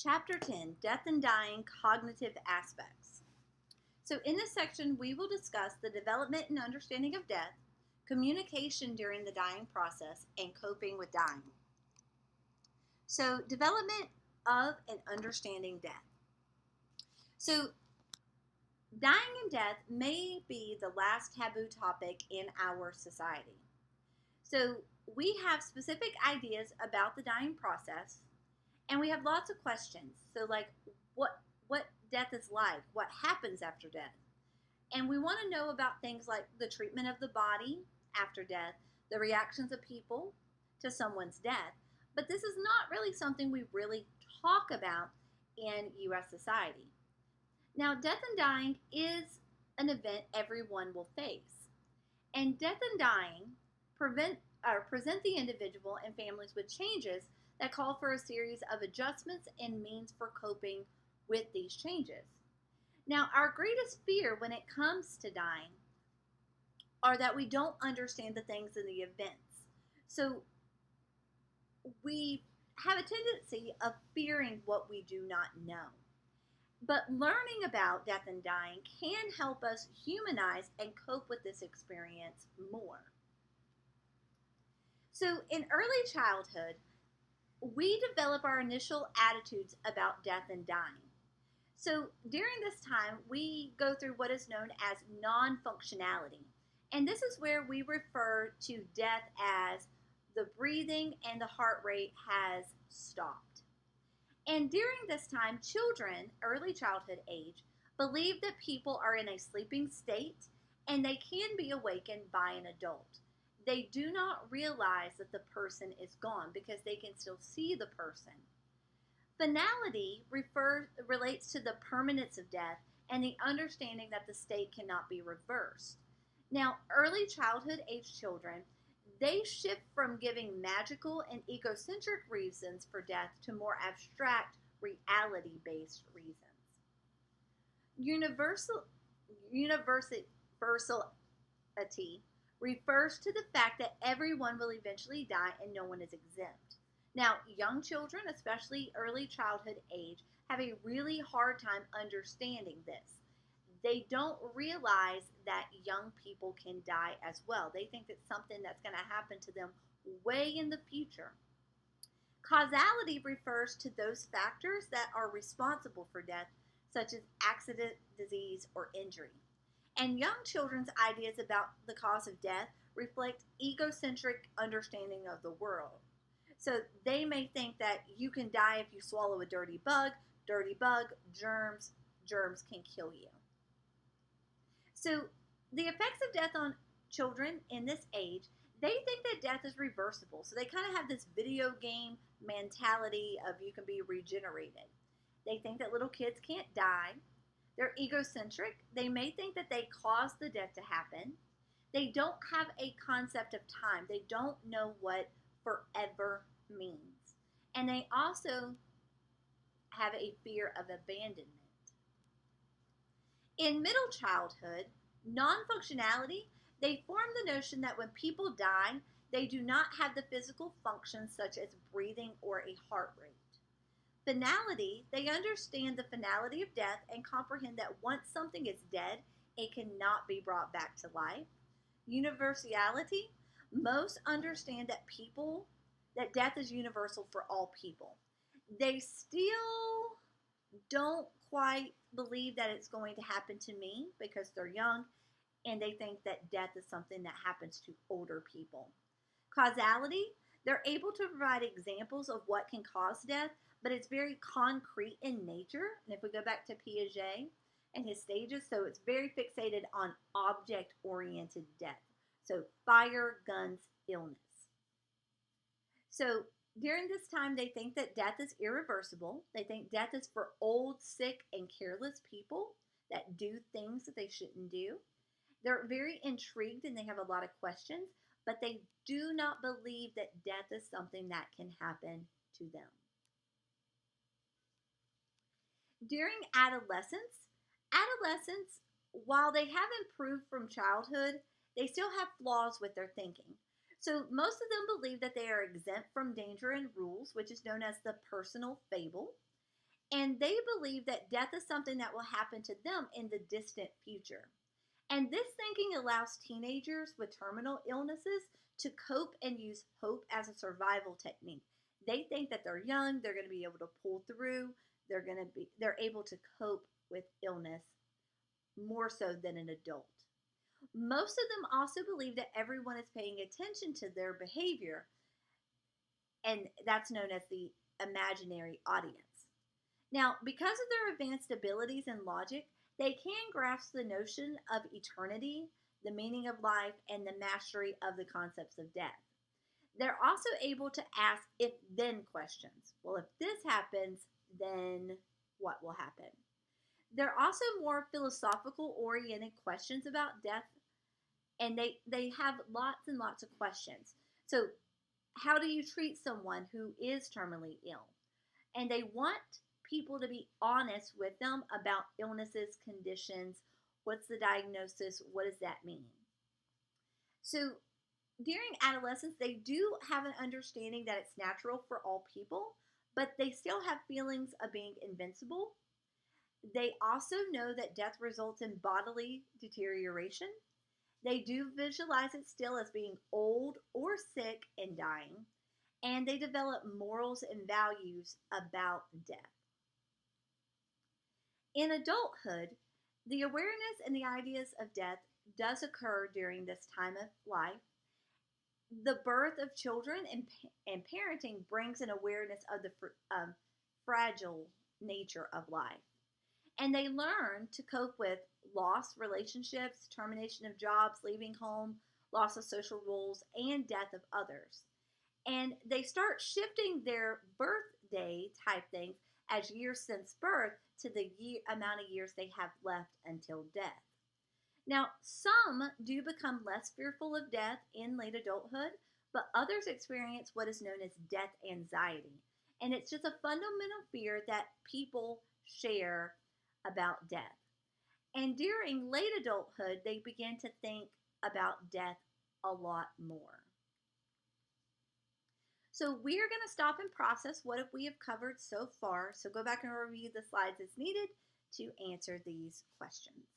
Chapter 10, Death and Dying, Cognitive Aspects. So in this section, we will discuss the development and understanding of death, communication during the dying process, and coping with dying. So development of and understanding death. So dying and death may be the last taboo topic in our society. So we have specific ideas about the dying process, and we have lots of questions. So like what death is like, what happens after death. And we want to know about things like the treatment of the body after death, the reactions of people to someone's death. But this is not really something we really talk about in US society. Now, death and dying is an event everyone will face. And death and dying present the individual and families with changes that call for a series of adjustments and means for coping with these changes. Now, our greatest fear when it comes to dying are that we don't understand the things in the events. So we have a tendency of fearing what we do not know. But learning about death and dying can help us humanize and cope with this experience more. So in early childhood, we develop our initial attitudes about death and dying. So during this time, we go through what is known as non-functionality. And this is where we refer to death as the breathing and the heart rate has stopped. And during this time, children, early childhood age, believe that people are in a sleeping state and they can be awakened by an adult. They do not realize that the person is gone because they can still see the person. Finality relates to the permanence of death and the understanding that the state cannot be reversed. Now, early childhood age children, they shift from giving magical and egocentric reasons for death to more abstract, reality-based reasons. Universality refers to the fact that everyone will eventually die and no one is exempt. Now, young children, especially early childhood age, have a really hard time understanding this. They don't realize that young people can die as well. They think it's something that's going to happen to them way in the future. Causality refers to those factors that are responsible for death, such as accident, disease, or injury. And young children's ideas about the cause of death reflect egocentric understanding of the world. So they may think that you can die if you swallow a dirty bug, germs can kill you. So the effects of death on children in this age, they think that death is reversible. So they kind of have this video game mentality of you can be regenerated. They think that little kids can't die. They're egocentric. They may think that they caused the death to happen. They don't have a concept of time. They don't know what forever means. And they also have a fear of abandonment. In middle childhood, non-functionality, they form the notion that when people die, they do not have the physical functions such as breathing or a heart rate. Finality, they understand the finality of death and comprehend that once something is dead, it cannot be brought back to life. Universality, most understand that death is universal for all people. They still don't quite believe that it's going to happen to me because they're young and they think that death is something that happens to older people. Causality, they're able to provide examples of what can cause death, but it's very concrete in nature. And if we go back to Piaget and his stages, so it's very fixated on object-oriented death. So fire, guns, illness. So during this time, they think that death is irreversible. They think death is for old, sick, and careless people that do things that they shouldn't do. They're very intrigued and they have a lot of questions, but they do not believe that death is something that can happen to them. During adolescence, while they have improved from childhood, they still have flaws with their thinking. So most of them believe that they are exempt from danger and rules, which is known as the personal fable. And they believe that death is something that will happen to them in the distant future. And this thinking allows teenagers with terminal illnesses to cope and use hope as a survival technique. They think that they're young, they're going to be able to pull through, they're able to cope with illness more so than an adult. Most of them also believe that everyone is paying attention to their behavior, and that's known as the imaginary audience. Now, because of their advanced abilities and logic, they can grasp the notion of eternity, the meaning of life, and the mastery of the concepts of death. They're also able to ask if then questions. Well, if this happens, then what will happen? They're also more philosophical oriented questions about death, and they have lots and lots of questions. So, how do you treat someone who is terminally ill? And they want people to be honest with them about illnesses, conditions, what's the diagnosis, what does that mean? So during adolescence, they do have an understanding that it's natural for all people, but they still have feelings of being invincible. They also know that death results in bodily deterioration. They do visualize it still as being old or sick and dying, and they develop morals and values about death. In adulthood, the awareness and the ideas of death does occur during this time of life. The birth of children and parenting brings an awareness of the fragile nature of life. And they learn to cope with lost relationships, termination of jobs, leaving home, loss of social roles, and death of others. And they start shifting their birthday type things as years since birth to the amount of years they have left until death. Now, some do become less fearful of death in late adulthood, but others experience what is known as death anxiety. And it's just a fundamental fear that people share about death. And during late adulthood, they begin to think about death a lot more. So we are going to stop and process what we have covered so far. So go back and review the slides as needed to answer these questions.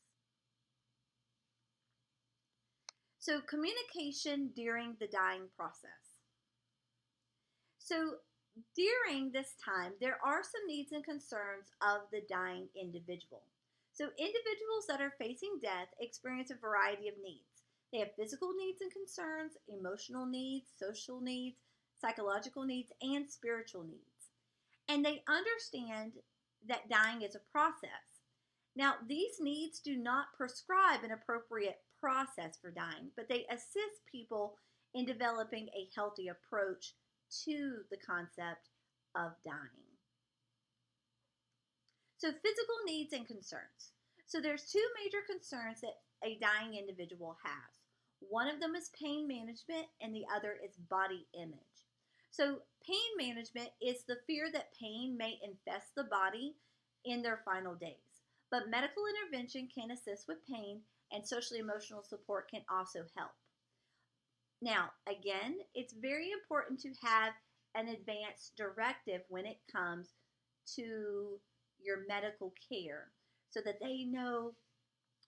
So communication during the dying process. So during this time, there are some needs and concerns of the dying individual. So individuals that are facing death experience a variety of needs. They have physical needs and concerns, emotional needs, social needs, psychological needs, and spiritual needs. And they understand that dying is a process. Now, these needs do not prescribe an appropriate process for dying, but they assist people in developing a healthy approach to the concept of dying. So physical needs and concerns. So there's two major concerns that a dying individual has. One of them is pain management and the other is body image. So pain management is the fear that pain may infest the body in their final days. But medical intervention can assist with pain, and social emotional support can also help. Now, again, it's very important to have an advanced directive when it comes to your medical care so that they know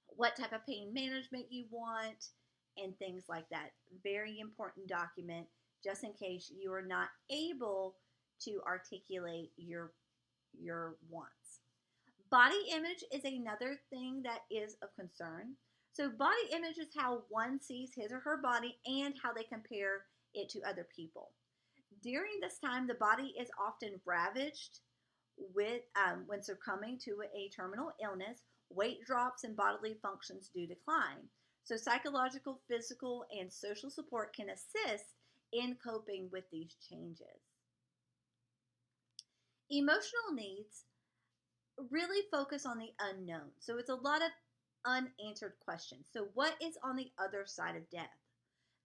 what type of pain management you want and things like that. Very important document just in case you are not able to articulate your wants. Body image is another thing that is of concern. So body image is how one sees his or her body and how they compare it to other people. During this time, the body is often ravaged with when succumbing to a terminal illness. Weight drops and bodily functions do decline. So psychological, physical, and social support can assist in coping with these changes. Emotional needs really focus on the unknown. So it's a lot of unanswered questions. So what is on the other side of death?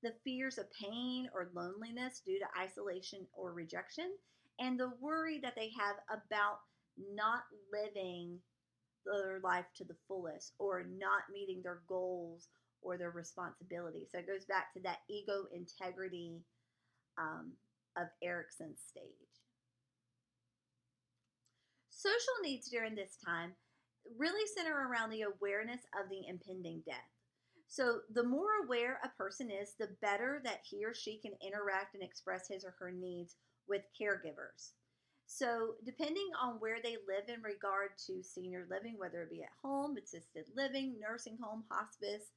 The fears of pain or loneliness due to isolation or rejection, and the worry that they have about not living their life to the fullest or not meeting their goals or their responsibilities. So it goes back to that ego integrity of Erikson's stage. Social needs during this time really center around the awareness of the impending death. So, the more aware a person is, the better that he or she can interact and express his or her needs with caregivers. So, depending on where they live in regard to senior living, whether it be at home, assisted living, nursing home, hospice,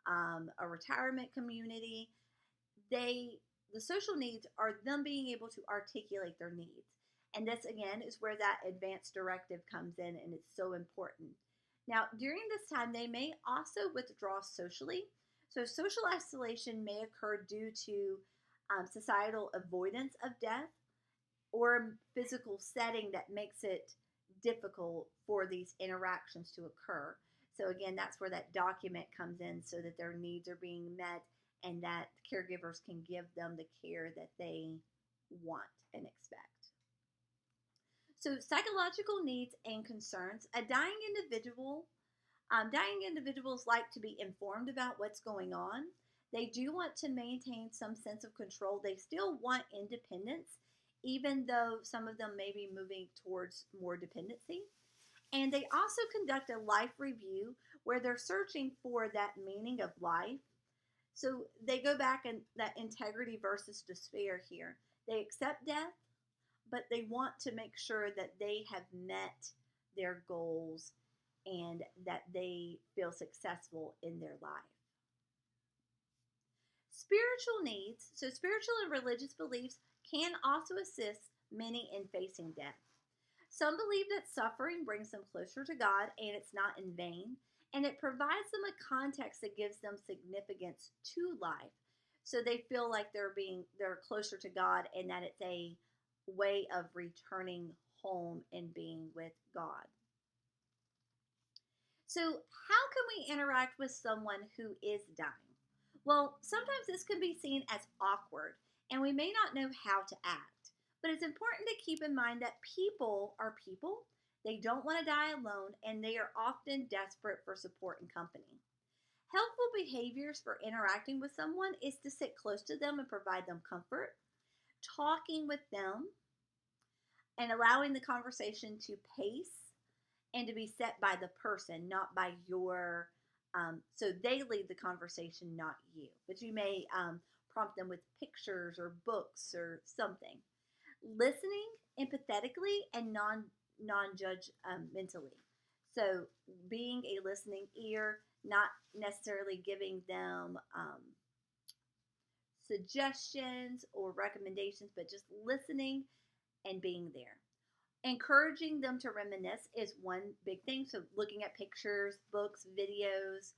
a retirement community, they the social needs are them being able to articulate their needs. And this again is where that advanced directive comes in, and it's so important. Now, during this time, they may also withdraw socially. So, social isolation may occur due to societal avoidance of death or a physical setting that makes it difficult for these interactions to occur. So, again, that's where that document comes in so that their needs are being met and that caregivers can give them the care that they want and expect. So, psychological needs and concerns. Dying individuals like to be informed about what's going on. They do want to maintain some sense of control. They still want independence, even though some of them may be moving towards more dependency. And they also conduct a life review where they're searching for that meaning of life. So they go back and that integrity versus despair here. They accept death, but they want to make sure that they have met their goals and that they feel successful in their life. Spiritual needs, so spiritual and religious beliefs can also assist many in facing death. Some believe that suffering brings them closer to God and it's not in vain, and it provides them a context that gives them significance to life. So they feel like they're closer to God and that it's a way of returning home and being with God. So, how can we interact with someone who is dying? Well, sometimes this can be seen as awkward, and we may not know how to act. But it's important to keep in mind that people are people. They don't want to die alone, and they are often desperate for support and company. Helpful behaviors for interacting with someone is to sit close to them and provide them comfort, talking with them, and allowing the conversation to pace and to be set by the person, not by your, so they lead the conversation, not you. But you may prompt them with pictures or books or something. Listening empathetically and non-judge mentally. So being a listening ear, not necessarily giving them suggestions or recommendations, but just listening and being there. Encouraging them to reminisce is one big thing. So looking at pictures, books, videos,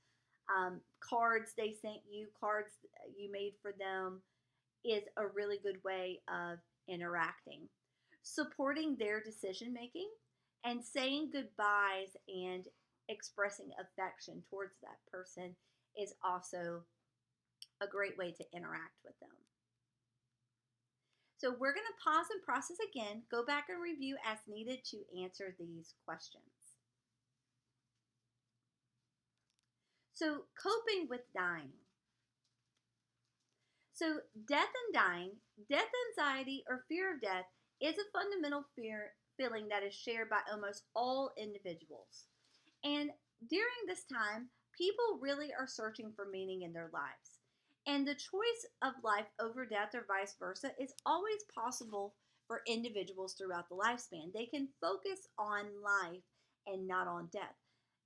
cards they sent you, cards you made for them is a really good way of interacting. Supporting their decision making and saying goodbyes and expressing affection towards that person is also a great way to interact with them. So we're going to pause and process again, go back and review as needed to answer these questions. So coping with dying. So death and dying, death anxiety or fear of death is a fundamental feeling that is shared by almost all individuals. And during this time, people really are searching for meaning in their lives. And the choice of life over death or vice versa is always possible for individuals throughout the lifespan. They can focus on life and not on death.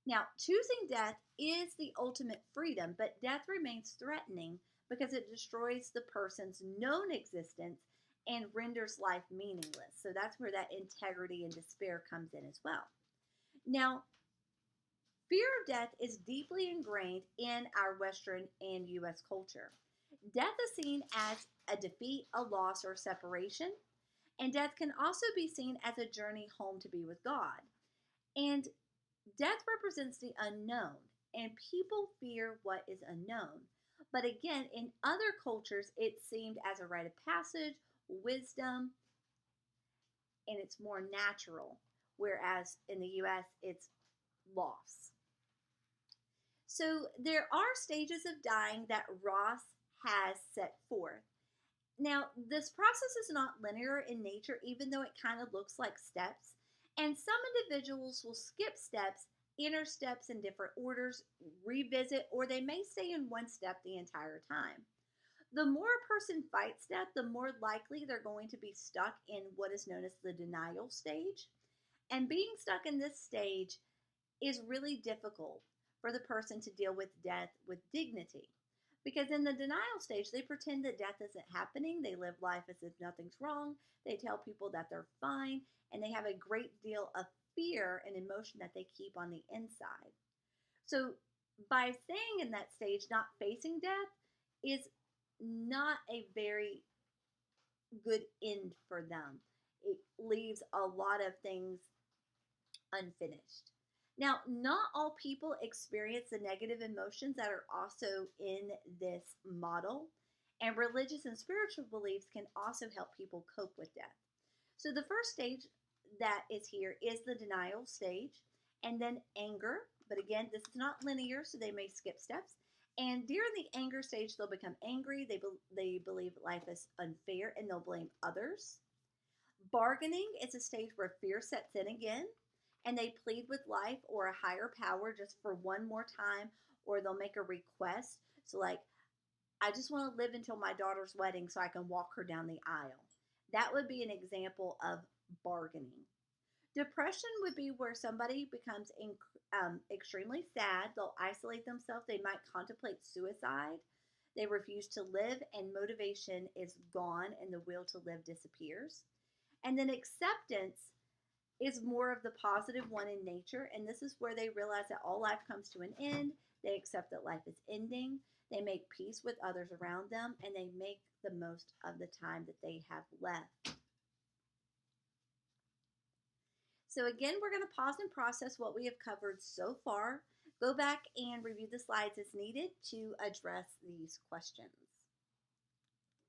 Now, choosing death is the ultimate freedom, but death remains threatening because it destroys the person's known existence and renders life meaningless. So that's where that integrity and despair comes in as well. Now, fear of death is deeply ingrained in our Western and U.S. culture. Death is seen as a defeat, a loss, or separation, and death can also be seen as a journey home to be with God. And death represents the unknown, and people fear what is unknown. But again, in other cultures, it's seemed as a rite of passage, wisdom, and it's more natural, whereas in the U.S., it's loss. So there are stages of dying that Ross has set forth. Now, this process is not linear in nature, even though it kind of looks like steps. And some individuals will skip steps, enter steps in different orders, revisit, or they may stay in one step the entire time. The more a person fights death, the more likely they're going to be stuck in what is known as the denial stage. And being stuck in this stage is really difficult for the person to deal with death with dignity. Because in the denial stage, they pretend that death isn't happening. They live life as if nothing's wrong. They tell people that they're fine, and they have a great deal of fear and emotion that they keep on the inside. So, by staying in that stage, not facing death, is not a very good end for them. It leaves a lot of things unfinished. Now, not all people experience the negative emotions that are also in this model, and religious and spiritual beliefs can also help people cope with death. So, the first stage that is here is the denial stage, and then anger. But again, this is not linear, so they may skip steps. And during the anger stage, they'll become angry. They believe life is unfair and they'll blame others. Bargaining is a stage where fear sets in again and they plead with life or a higher power just for one more time, or they'll make a request. So, like, I just want to live until my daughter's wedding so I can walk her down the aisle. That would be an example of bargaining. Depression would be where somebody becomes extremely sad. They'll isolate themselves. They might contemplate suicide. They refuse to live, and motivation is gone, and the will to live disappears. And then acceptance is more of the positive one in nature, and this is where they realize that all life comes to an end. They accept that life is ending. They make peace with others around them, and they make the most of the time that they have left. So again, we're going to pause and process what we have covered so far. Go back and review the slides as needed to address these questions.